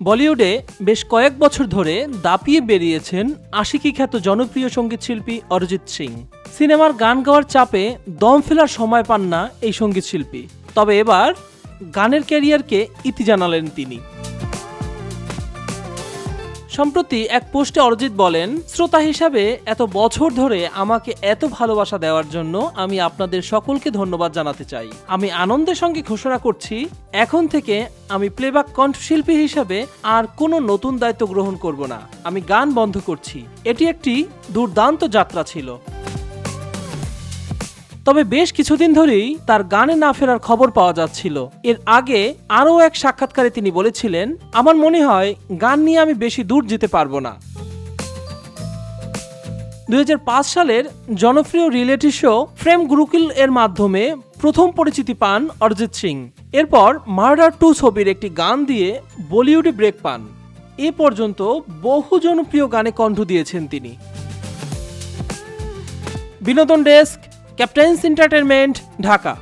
বলিউডে বেশ কয়েক বছর ধরে দাপিয়ে বেরিয়েছেন আশিকি খ্যাত জনপ্রিয় সঙ্গীত শিল্পী অরিজিৎ সিং। সিনেমার গান গাওয়ার চাপে দম ফেলার সময় পান না এই সঙ্গীত শিল্পী। তবে এবার গানের ক্যারিয়ারকে ইতি জানালেন তিনি। সম্প্রতি এক পোস্টে অরিজিৎ বলেন, শ্রোতা হিসাবে এত বছর ধরে আমাকে এত ভালোবাসা দেওয়ার জন্য আমি আপনাদের সকলকে ধন্যবাদ জানাতে চাই। আমি আনন্দের সঙ্গে ঘোষণা করছি, এখন থেকে আমি প্লেব্যাক কণ্ঠশিল্পী হিসাবে আর কোনো নতুন দায়িত্ব গ্রহণ করব না। আমি গান বন্ধ করছি। এটি একটি দুর্দান্ত যাত্রা ছিল। তবে বেশ কিছুদিন ধরেই তার গানে না ফেরার খবর পাওয়া যাচ্ছিল। এর আগে আরও এক সাক্ষাৎকারে তিনি বলেছিলেন, আমার মনে হয় গান নিয়ে আমি বেশি দূর যেতে পারবো না। 2005 সালের জনপ্রিয় রিয়েলিটি শো ফ্রেম গুরুকুল এর মাধ্যমে প্রথম পরিচিতি পান অরিজিৎ সিং। এরপর মার্ডার 2 ছবির একটি গান দিয়ে বলিউডে ব্রেক পান। এ পর্যন্ত বহু জনপ্রিয় গানে কণ্ঠ দিয়েছেন তিনি। বিনোদন ডেস্ক, ক্যাপ্টেন্স এন্টারটেইনমেন্ট, ঢাকা।